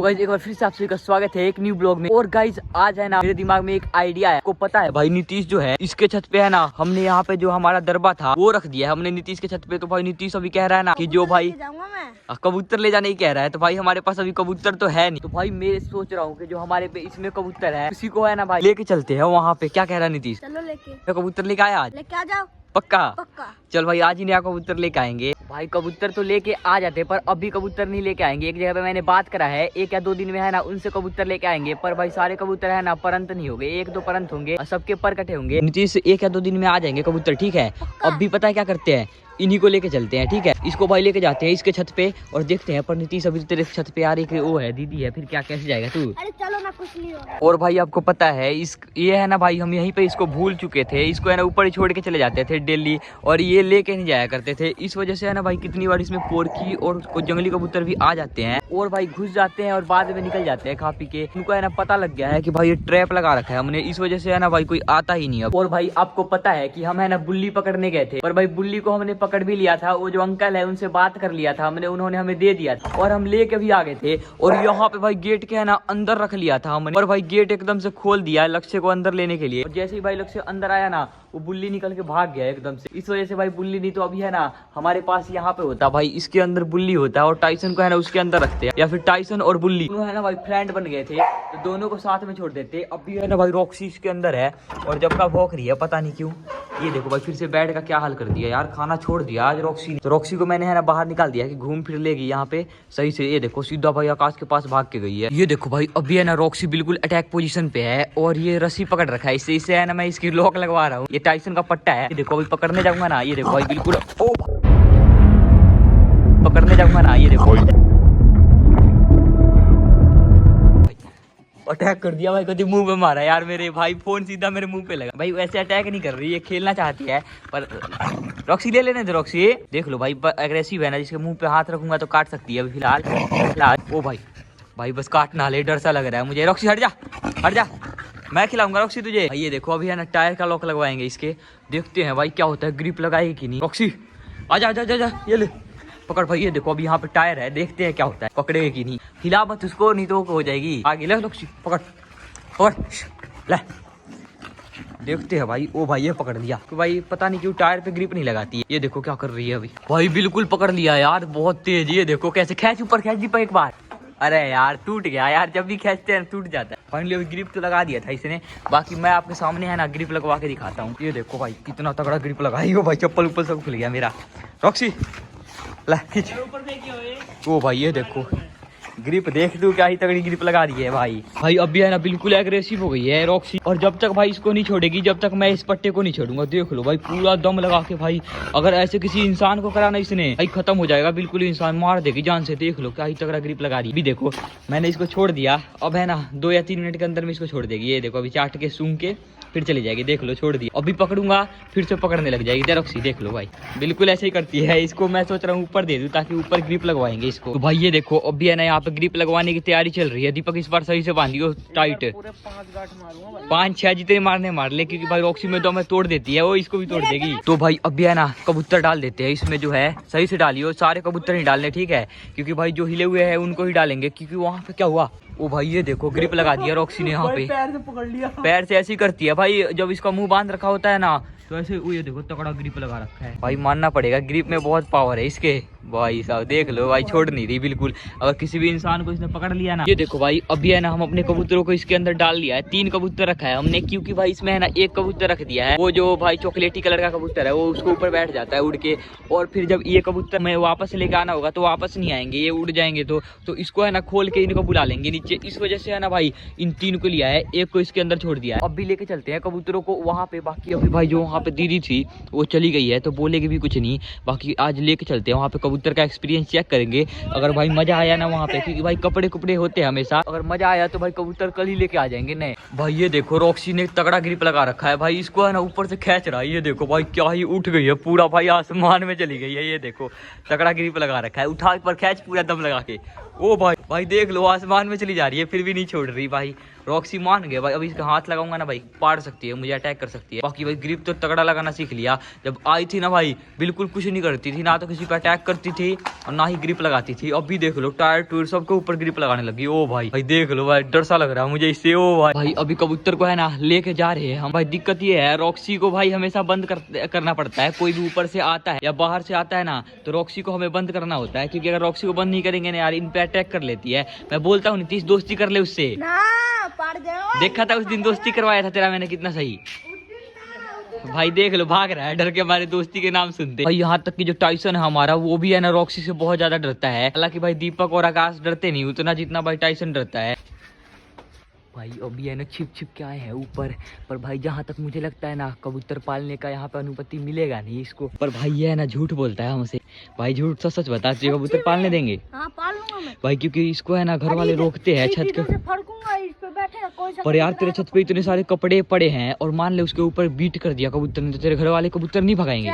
तो गाइस एक बार फिर से आप सभी का स्वागत है एक न्यू ब्लॉग में। और गाइस आज है ना मेरे दिमाग में एक आइडिया है। आपको पता है भाई नीतीश जो है इसके छत पे है ना, हमने यहाँ पे जो हमारा दरबा था वो रख दिया है हमने नीतीश के छत पे। तो भाई नीतीश अभी कह रहा है ना कि जो भाई कबूतर ले जाने ही कह रहा है। तो भाई हमारे पास अभी कबूतर तो है नहीं। तो भाई मैं सोच रहा हूँ कि जो हमारे पे इसमें कबूतर है उसी को है ना भाई लेके चलते हैं वहाँ पे। क्या कह रहा है नीतीश? चलो लेके तो कबूतर लेके आया आज? लेके आ जाओ। पक्का? पक्का। चल भाई आज ही नया कबूतर लेके आएंगे। भाई कबूतर तो लेके आ जाते पर अभी कबूतर नहीं लेके आएंगे। एक जगह पे मैंने बात करा है 1 या 2 दिन में है ना उनसे कबूतर लेके आएंगे। पर भाई सारे कबूतर है ना परंत नहीं होंगे, 1-2 परंत होंगे और सबके पर कटे होंगे। नीतीश 1 या 2 दिन में आ जाएंगे कबूतर, ठीक है? अब भी पता है क्या करते हैं, इन्हीं को लेके चलते हैं, ठीक है? इसको भाई लेके जाते हैं इसके छत पे और देखते हैं। पर नीतीश अभी तेरे छत पे आ रही वो है दीदी है, फिर क्या कैसे जाएगा तू? अरे चलो ना, कुछ नहीं होगा। और भाई आपको पता है ये है ना भाई हम यहीं पे इसको भूल चुके थे। इसको है ना ऊपर ही छोड़ के चले जाते थे डेली और ये लेके नहीं जाया करते थे। इस वजह से है ना भाई कितनी बार इसमें पोरकी और जंगली कबूतर भी आ जाते हैं और भाई घुस जाते हैं और बाद में निकल जाते हैं खा पी के। उनको है ना पता लग गया है कि भाई ये ट्रैप लगा रखा है हमने, इस वजह से है ना भाई कोई आता ही नहीं अब। और भाई आपको पता है कि हम है ना बुल्ली पकड़ने गए थे, पर भाई बुल्ली को हमने पकड़ भी लिया था। वो जो अंकल है उनसे बात कर लिया था हमने, उन्होंने हमें दे दिया था और हम लेके भी आ गए थे। और यहाँ पे भाई गेट के है ना अंदर रख लिया था हमने और भाई गेट एकदम से खोल दिया है लक्ष्य को अंदर लेने के लिए। और जैसे ही भाई लक्ष्य अंदर आया ना वो बुल्ली निकल के भाग गया एकदम से। इस वजह से भाई बुल्ली नहीं तो अभी है ना हमारे पास यहाँ पे होता भाई, इसके अंदर बुल्ली होता है और टाइसन को है ना उसके अंदर रखते हैं, या फिर टाइसन और बुल्ली दोनों है ना भाई फ्रेंड बन गए थे तो दोनों को साथ में छोड़ देते। अभी है ना भाई रॉक्सी इसके अंदर है और जब का भौंक रही है पता नहीं क्यों। ये देखो भाई फिर से बेड का क्या हाल कर दिया यार, खाना छोड़ दिया आज रॉक्सी ने। तो रॉक्सी को मैंने है ना बाहर निकाल दिया कि घूम फिर लेगी यहाँ पे सही से। ये देखो सीधा भाई आकाश के पास भाग के गई है। ये देखो भाई अभी है ना रॉक्सी बिल्कुल अटैक पोजीशन पे है और ये रस्सी पकड़ रखा है इससे है ना मैं इसकी लॉक लगवा रहा हूँ। ये टाइसन का पट्टा है। ये देखो अभी पकड़ने जाऊंगा ना, ये देखो भाई बिल्कुल पकड़ने जाऊंगा ना, ये देखो अटैक कर दिया भाई। कभी मुंह पे मारा यार मेरे भाई, फोन सीधा मेरे मुंह पे लगा। भाई वैसे अटैक नहीं कर रही है, खेलना चाहती है। पर रॉक्सी ले लेने दे। रॉक्सी देख लो भाई एग्रेसिव है ना, जिसके मुंह पे हाथ रखूंगा तो काट सकती है अभी फिलहाल। ओ भाई बस काटना ले, डर सा लग रहा है मुझे। रॉक्सी हट जा, मैं खिलाऊंगा रॉक्सी तुझे। ये देखो अभी है ना टायर का लॉक लगवाएंगे इसके, देखते हैं भाई क्या होता है, ग्रिप लगाएगी कि नहीं। रॉक्सी आजा ये ले पकड़ भाई। ये देखो अभी यहाँ पे टायर है, देखते हैं क्या होता है, पकड़ेगा कि नहीं। हिला मत उसको नहीं तो हो जाएगी आगे। ले रॉक्सी पकड़ ले, देखते हैं भाई। ओ भाई ये पकड़ लिया तो भाई पता नहीं क्यों टायर पे ग्रिप नहीं लगाती है। ये देखो क्या कर रही है अभी, भाई बिल्कुल पकड़ लिया यार, बहुत तेज। ये देखो कैसे खींच, ऊपर खींच दीपक एक बार। अरे यार टूट गया यार, जब भी खींचते हैं टूट जाता है। फाइनली अभी ग्रिप तो लगा दिया था इसने, बाकी मैं आपके सामने है ना ग्रिप लगवा के दिखाता हूँ। ये देखो भाई कितना तगड़ा ग्रिप लगाई हो भाई, चप्पल उप्पल सब खुल गया मेरा। रॉक्सी ला खींच। ओ भाई ये देखो ग्रिप देख तू, क्या ही तगड़ी ग्रिप लगा रही है भाई अभी है ना बिल्कुल एग्रेसिव हो गई है रॉक्सी। और जब तक भाई इसको नहीं छोड़ेगी जब तक मैं इस पट्टे को नहीं छोड़ूंगा। देख लो भाई पूरा दम लगा के भाई, अगर ऐसे किसी इंसान को कराना इसने भाई खत्म हो जाएगा बिल्कुल, इंसान मार देगी जान से। देख लो क्या ही तगड़ा ग्रिप लगा रही है। अभी देखो मैंने इसको छोड़ दिया, अब है ना 2 या 3 मिनट के अंदर में इसको छोड़ देगी। ये देखो अभी चाट के सूंघ के फिर चली जाएगी। देख लो छोड़ दिया, अभी पकड़ूंगा फिर से पकड़ने लग जाएगी। रॉक्सी देख लो भाई बिल्कुल ऐसे ही करती है। इसको मैं सोच रहा हूँ ऊपर दे दूं ताकि ऊपर ग्रिप लगवाएंगे इसको। तो भाई ये देखो अभी है ना यहाँ पे ग्रिप लगवाने की तैयारी चल रही है। दीपक इस बार सही से बांधियो टाइट, 5-6 जितने मारने मार ले, क्योंकि भाई रॉक्सी में तो हमें तोड़ देती है, वो इसको भी तोड़ देगी। तो भाई अभी है ना कबूतर डाल देते हैं इसमें, जो है सही से डालियो, सारे कबूतर नहीं डालने ठीक है, क्योंकि भाई जो हिले हुए हैं उनको ही डालेंगे। क्योंकि वहाँ पे क्या हुआ, ओ भाई ये देखो ग्रिप लगा दिया रॉक्सी ने यहाँ पे, पैर से पकड़ लिया। पैर से ऐसी करती है भाई, जब इसका मुंह बांध रखा होता है ना तो ऐसे ये देखो तगड़ा ग्रिप लगा रखा है भाई। मानना पड़ेगा ग्रिप में बहुत पावर है इसके भाई साहब। देख लो भाई छोड़ नहीं रही बिल्कुल, अगर किसी भी इंसान को इसने पकड़ लिया ना। ये देखो भाई अभी है ना हम अपने कबूतरों को इसके अंदर डाल लिया है। 3 कबूतर रखा है हमने, क्योंकि भाई इसमें है ना 1 कबूतर रख दिया है, वो जो भाई चॉकलेटी कलर का कबूतर है वो उसको ऊपर बैठ जाता है उड़ के। और फिर जब ये कबूतर में वापस लेके आना होगा तो वापस नहीं आएंगे, ये उड़ जाएंगे। तो इसको है ना खोल के इनको बुला लेंगे नीचे। इस वजह से है ना भाई इन 3 को लिया है, 1 को इसके अंदर छोड़ दिया है। अब भी लेके चलते हैं कबूतरों को वहाँ पे। बाकी अभी भाई जो वहाँ पे दीदी थी वो चली गई है तो बोलेगी भी कुछ नहीं। बाकी आज लेके चलते हैं वहाँ पे, कबूतर का एक्सपीरियंस चेक करेंगे। अगर भाई मजा आया ना वहाँ पे, क्योंकि भाई कपड़े कुपड़े होते हैं हमेशा, अगर मजा आया तो भाई कबूतर कल ही लेके आ जाएंगे। नहीं भाई ये देखो रॉक्सी ने तगड़ा ग्रिप लगा रखा है भाई, इसको है ना ऊपर से खींच रहा है। ये देखो भाई क्या ही उठ गई है पूरा भाई, आसमान में चली गई है। ये देखो तगड़ा ग्रिप लगा रखा है, उठा पर खींच पूरा दम लगा के। ओ भाई भाई देख लो आसमान में चली जा रही है फिर भी नहीं छोड़ रही भाई। रॉक्सी मान गए भाई, अभी इसका हाथ लगाऊंगा ना भाई पाड़ सकती है, मुझे अटैक कर सकती है। बाकी भाई ग्रिप तो तगड़ा लगाना सीख लिया। जब आई थी ना भाई बिल्कुल कुछ नहीं करती थी, ना तो किसी पे अटैक करती थी और ना ही ग्रिप लगाती थी। अभी देख लो टायर टूर सबके ऊपर ग्रिप लगाने लगी। ओ भाई भाई देख लो भाई डर सा लग रहा है मुझे इससे। ओ भाई भाई अभी कबूतर को है ना लेके जा रहे हैं हम। भाई दिक्कत ये है रॉक्सी को भाई हमेशा बंद करना पड़ता है। कोई भी ऊपर से आता है या बाहर से आता है ना तो रॉक्सी को हमें बंद करना होता है, क्योंकि अगर रॉक्सी को बंद नहीं करेंगे ना यार इन पे अटैक कर लेती है। मैं बोलता हूँ नीतीश दोस्ती कर ले उससे। देखा था उस दिन दोस्ती करवाया था तेरा मैंने कितना सही। भाई देख लो भाग रहा है डर के हमारे दोस्ती के नाम सुनते। भाई यहाँ तक कि जो टाइसन है हमारा वो भी है ना रॉक्सी से बहुत ज्यादा डरता है। हालांकि भाई दीपक और आकाश डरते नहीं उतना जितना भाई टाइसन डरता है। भाई अभी है ना छिप छिप के आए हैं ऊपर, पर भाई जहाँ तक मुझे लगता है ना कबूतर पालने का यहाँ पे अनुमति मिलेगा नहीं इसको। पर भाई ये है ना झूठ बोलता है हमसे। भाई झूठ सच सच बता तुझे कबूतर पालने देंगे? हाँ, पाल लूंगा मैं। भाई क्योंकि इसको है ना घर वाले रोकते हैं छत के। पर यार तेरे छत पे इतने सारे कपड़े पड़े हैं और मान ले उसके ऊपर बीट कर दिया कबूतर ने तो तेरे घर वाले कबूतर नहीं भगाएंगे?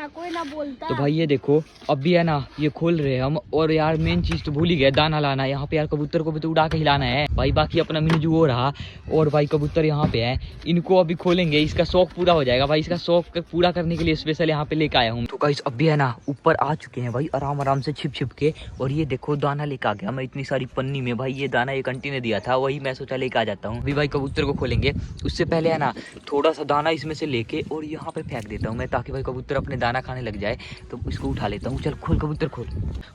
कोई ना बोलता। तो भाई ये देखो अभी है ना ये खोल रहे हैं हम। और यार मेन चीज तो भूल ही गए, दाना लाना है यहाँ पे यार। कबूतर को भी तो उड़ा के हिलाना है भाई। बाकी अपना मिनजू हो रहा और भाई कबूतर यहाँ पे है, इनको अभी खोलेंगे, इसका शौक पूरा हो जाएगा भाई। इसका शौक पूरा करने के लिए स्पेशल यहाँ पे लेके आया हूँ। तो गाइस अभी है ना ऊपर आ चुके हैं भाई आराम आराम से छिप छिप के। और ये देखो दाना लेके आ गया मैं इतनी सारी पन्नी में भाई। ये दाना एक आंटी ने दिया था वही मैं सोचा लेके आ जाता हूँ। अभी भाई कबूतर को खोलेंगे उससे पहले है ना थोड़ा सा दाना इसमें से लेके और यहाँ पे फेंक देता हूँ मैं, ताकि भाई कबूतर अपने दाना खाने लग जाए। तो इसको उठा लेता हूँ। चल खोल कबूतर खोल।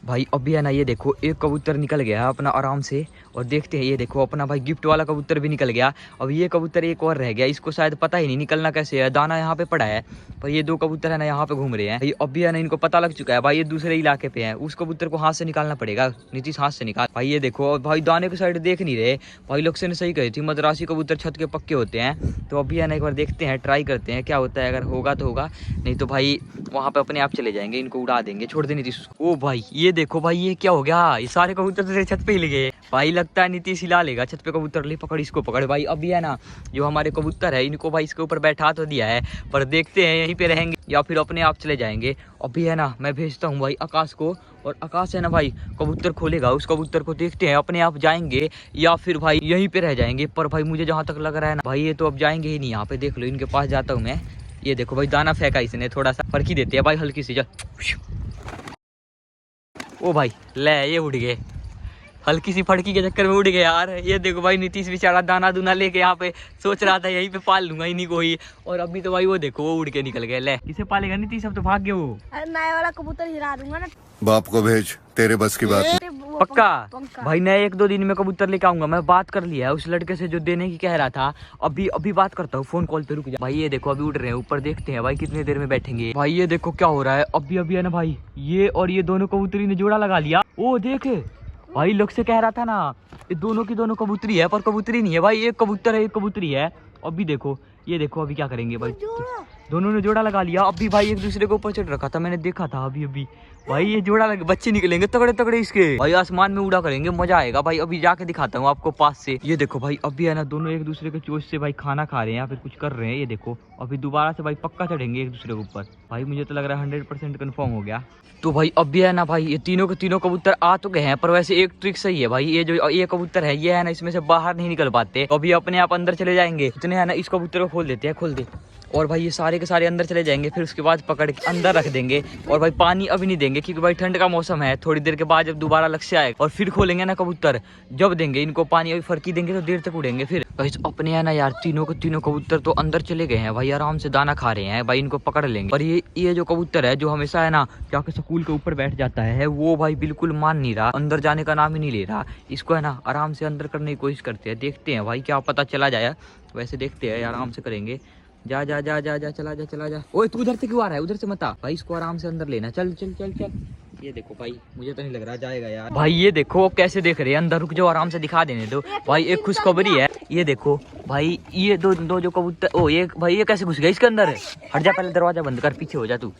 भाई अभी है ना ये देखो एक कबूतर निकल गया अपना आराम से। और देखते हैं ये देखो अपना भाई गिफ्ट वाला कबूतर भी निकल गया। अब ये कबूतर एक और रह गया, इसको शायद पता ही नहीं निकलना कैसे है। दाना यहाँ पे पड़ा है पर ये दो कबूतर है ना यहाँ पे घूम रहे हैं। अभी है ना इनको पता लग चुका है भाई ये दूसरे इलाके पे है। उस कबूतर को हाथ से निकालना पड़ेगा। नीतीश हाथ से निकाल। भाई ये देखो भाई दाने की साइड देख नहीं रहे भाई। लक्ष्य ने सही कही थी मद्रासी कबूतर छत के पक्के होते हैं। तो अभी है ना एक बार देखते हैं ट्राई करते हैं क्या होता है। अगर होगा तो होगा, नहीं तो भाई वहाँ पे अपने आप चले जाएंगे, इनको उड़ा देंगे, छोड़ दे नीतीश उसको। ओ भाई ये देखो भाई ये क्या हो गया, ये सारे कबूतर तेरे छत पे हिल गए भाई। लगता है नीतीश हिला लेगा छत पे कबूतर। ले पकड़ इसको पकड़ भाई। अभी है ना जो हमारे कबूतर है इनको भाई इसके ऊपर बैठा तो दिया है, पर देखते हैं यहीं पे रहेंगे या फिर अपने आप चले जाएंगे। अभी है ना मैं भेजता हूँ भाई आकाश को, और आकाश है ना भाई कबूतर खोलेगा। उस कबूतर को देखते हैं अपने आप जाएंगे या फिर भाई यहीं पे रह जाएंगे। पर भाई मुझे जहाँ तक लग रहा है ना भाई ये तो अब जाएंगे ही नहीं। यहाँ पे देख लो इनके पास जाता हूँ मैं। ये देखो भाई दाना फेंका इसने, थोड़ा सा फर्की देते हैं भाई हल्की सी। चल ओ भाई ले ये उड़ गए, हल्की सी फड़की के चक्कर में उड़ गए यार। ये देखो भाई नीतीश बेचारा दाना दूना लेके यहाँ पे सोच रहा था यहीं पे पाल लूंगा इन्हीं को ही। और अभी तो भाई वो देखो वो उड़ के निकल गए। ले किसे पालेगा नीतीश, अब तो भाग गए वो। नए वाला कबूतर हिला दूंगा ना। बाप को भेज, तेरे बस की बात नहीं। पक्का भाई मैं 1-2 दिन में कबूतर लेके आऊंगा। मैं बात कर लिया है उस लड़के से जो देने की कह रहा था। अभी बात करता हूँ फोन कॉल पे, रुक जा भाई। ये देखो अभी उड़ रहे हैं ऊपर, देखते हैं भाई कितनी देर में बैठेंगे। भाई ये देखो क्या हो रहा है अभी है ना भाई ये और ये दोनों कबूतरी ने जोड़ा लगा लिया। ओ देखे भाई लग से कह रहा था ना ये दोनों की दोनों कबूतरी है, पर कबूतरी नहीं है भाई। एक कबूतर है एक कबूतरी है। अभी देखो ये देखो अभी क्या करेंगे भाई, दोनों ने जोड़ा लगा लिया। अभी भाई एक दूसरे के ऊपर चढ़ रखा था, मैंने देखा था अभी भाई। ये जोड़ा लगे बच्चे निकलेंगे तगड़े तगड़े इसके भाई, आसमान में उड़ा करेंगे, मजा आएगा भाई। अभी जाके दिखाता हूँ आपको पास से। ये देखो भाई अभी है ना दोनों एक दूसरे के चोंच से भाई खाना खा रहे हैं या फिर कुछ कर रहे हैं। ये देखो अभी दोबारा से भाई पक्का चढ़ेंगे एक दूसरे के ऊपर भाई। मुझे तो लग रहा है 100% कन्फर्म हो गया। तो भाई अभी है ना भाई ये तीनों के तीनों कबूतर आ तो गए हैं, पर वैसे एक ट्रिक सही है भाई। ये जो ये कबूतर है ये है ना इसमें से बाहर नहीं निकल पाते, अभी अपने आप अंदर चले जाएंगे। इतने है ना इस कबूतर को खोल देते हैं, खोल दे। और भाई ये सारे के सारे अंदर चले जाएंगे, फिर उसके बाद पकड़ के अंदर रख देंगे। और भाई पानी अभी नहीं देंगे क्योंकि भाई ठंड का मौसम है। थोड़ी देर के बाद जब दोबारा लक्ष्य आएगा और फिर खोलेंगे ना कबूतर, जब देंगे इनको पानी। अभी फर्की देंगे तो देर तक उड़ेंगे फिर। अपने है ना यार तीनों के तीनों कबूतर तो अंदर चले गए हैं भाई, आराम से दाना खा रहे हैं भाई। इनको पकड़ लेंगे। और ये जो कबूतर है जो हमेशा है ना जाके स्कूल के ऊपर बैठ जाता है, वो भाई बिल्कुल मान नहीं रहा, अंदर जाने का नाम ही नहीं ले रहा। इसको है ना आराम से अंदर करने की कोशिश करते हैं, देखते हैं भाई क्या पता चला जाए। वैसे देखते हैं आराम से करेंगे। जा जा जा जा जा चला जा चला जा। ओए तू उधर से क्यों आ रहा है, उधर से मत आ भाई। इसको आराम से अंदर लेना, चल चल चल चल। ये देखो भाई मुझे तो नहीं लग रहा जाएगा यार। भाई ये देखो कैसे देख रहे हैं अंदर, रुक जाओ आराम से दिखा देने दो भाई। एक खुशखबरी है, ये देखो भाई ये दो जो कबूतर, ओ ये भाई ये कैसे घुस गया इसके अंदर। हट जा पहले, दरवाजा बंद कर, पीछे हो जा तू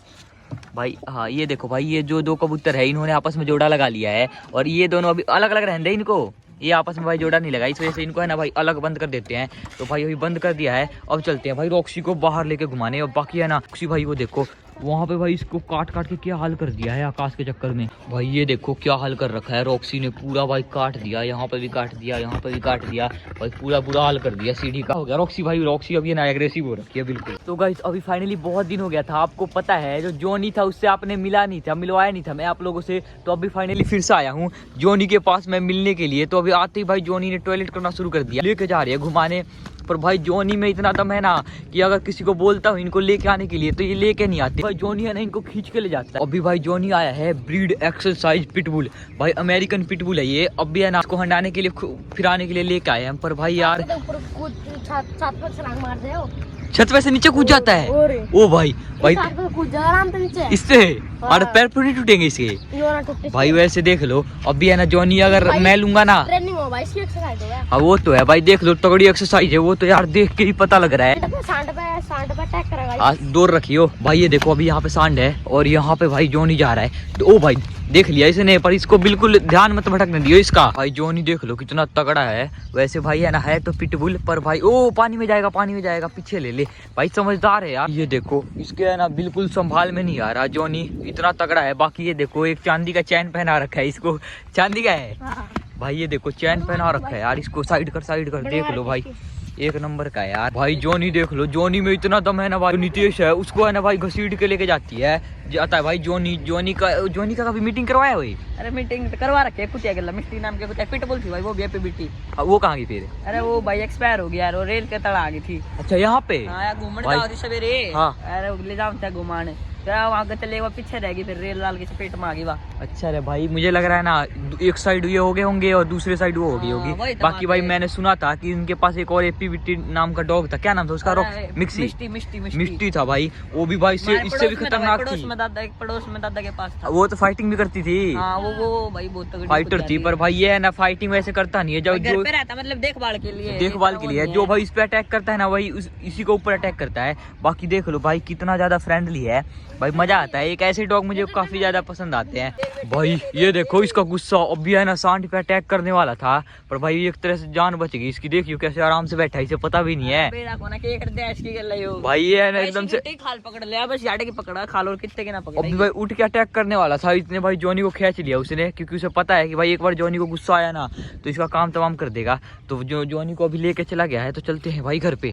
भाई। हाँ ये देखो भाई ये जो दो कबूतर है इन्होंने आपस में जोड़ा लगा लिया है। और ये दोनों अभी अलग अलग रहने दे इनको, ये आपस में भाई जोड़ा नहीं लगा, इस वजह से इनको है ना भाई अलग बंद कर देते हैं। तो भाई अभी बंद कर दिया है। अब चलते हैं भाई रॉक्सी को बाहर लेके घुमाने। और बाकी है ना रॉक्सी भाई वो देखो वहाँ पे भाई इसको काट काट के क्या हाल कर दिया है आकाश के चक्कर में। भाई ये देखो क्या हाल कर रखा है रॉक्सी ने, पूरा भाई काट दिया, यहाँ पे भी काट दिया, यहाँ पे भी काट दिया भाई, पूरा बुरा हाल कर दिया सीढ़ी का। हो गया रॉक्सी भाई, रॉक्सी अभी ना एग्रेसिव हो रखी है बिल्कुल। तो गाइस अभी फाइनली बहुत दिन हो गया था, आपको पता है जो जॉनी था उससे आपने मिला नहीं था, मिलवाया नहीं था मैं आप लोगों से। तो अभी फाइनली फिर से आया हूँ जॉनी के पास मैं मिलने के लिए। तो अभी आते ही भाई जॉनी ने टॉयलेट करना शुरू कर दिया, लेके जा रही है घुमाने। पर भाई जॉनी में इतना दम है ना कि अगर किसी को बोलता हूँ इनको लेके आने के लिए तो ये लेके नहीं आते। भाई जॉनी है ना इनको खींच के ले जाता है। अभी भाई जॉनी आया है ब्रीड एक्सरसाइज पिटबुल, भाई अमेरिकन पिटबुल है ये। अब भी है ना इसको हंडाने के लिए फिराने के लिए लेके आए हैं। पर भाई यार छत पर छलांग मार दे हो। छत पे से नीचे कूद जाता है। ओ भाई भाई कूद जा आराम से नीचे इससे और पैर पूरे टूटेंगे इसके। भाई वैसे देख लो अभी है ना जॉनी अगर मैं लूंगा ना, ट्रेनिंग हो भाई, इसकी एक्सरसाइज हो गया। हाँ वो तो है भाई, देख लो तगड़ी एक्सरसाइज है वो तो यार, देख के ही पता लग रहा है। सांड पे अटैक करेगा। दूर रखियो भाई, ये देखो अभी यहाँ पे सांड है और यहाँ पे भाई जॉनी जा रहा है। तो ओ भाई देख लिया इसने, पर इसको बिल्कुल ध्यान मत भटकने दियो इसका। भाई जॉनी देख लो कितना तगड़ा है। वैसे भाई है ना है तो पिटबुल, पर भाई ओ पानी में जाएगा, पानी में जाएगा, पीछे ले ले भाई, समझदार है यार। ये देखो इसके है ना बिल्कुल संभाल में नहीं आ रहा जॉनी, इतना तगड़ा है। बाकी ये देखो एक चांदी का चैन पहना रखा है इसको, चांदी का है भाई, ये देखो चैन पहना रखा है यार इसको। साइड कर देख लो भाई, एक नंबर का है यार। भाई जॉनी देख लो, जॉनी में इतना दम है ना भाई। नितेश है उसको है ना भाई घसीट के लेके जाती है, जाता है भाई जॉनी का कभी मीटिंग करवाया हुई? अरे मीटिंग करवा रखी है, कुछ मिस्टी नाम के कुछ पिटबुल थी भाई, वो भी बेटी। वो कहाँ गई फिर? अरे वो भाई एक्सपायर हो गया यार, वो रेल के तड़ा आ गई थी। अच्छा यहाँ पे हाँ घूमने भाई। जाओ थी सवेरे। हाँ। अरे ले जाओ था घुमाने, वहाँ के चले वो पीछे रह गई, फिर रेल लाल की चपेट में आ गई वहाँ। अच्छा रे भाई, मुझे लग रहा है ना एक साइड ये हो गए होंगे और दूसरे साइड वो हो गई होगी। वही तो बाकी बात भाई है। मैंने सुना था कि इनके पास एक और एपीवीटी नाम का डॉग था, क्या नाम था उसका? मिक्सी मिष्टी था भाई, वो भी भाई इससे भी खतरनाक थी। पड़ोस में दादा के पास था। वो तो फाइटिंग भी करती थी। हाँ वो भाई बहुत तगड़ी फाइटर थी, पर भाई ये है ना फाइटिंग वैसे करता नहीं है। जब घर जो पे रहता मतलब देखभाल के लिए जो भाई इस पे अटैक करता है ना वही इसी के ऊपर अटैक करता है। बाकी देख लो भाई कितना ज्यादा फ्रेंडली है भाई, मजा आता है। एक ऐसे डॉग मुझे काफी ज्यादा पसंद आते हैं भाई। ये देखो इसका गुस्सा, अभी है ना सांड पे अटैक करने वाला था, पर भाई एक तरह से जान बच गई इसकी। देखियो कैसे आराम से बैठा है, इसे पता भी नहीं है भाई। ये है ना एकदम से खाल पकड़ लिया, बस याडे की पकड़ा खाल, और कितने के ना पकड़ा। अभी भाई उठ के अटैक करने वाला था, इसने भाई जॉनी को खींच लिया उसने, क्योंकि उसे पता है कि भाई एक बार जॉनी को गुस्सा आया ना तो इसका काम तमाम कर देगा। तो जो जॉनी को अभी लेके चला गया है, तो चलते हैं भाई घर पे।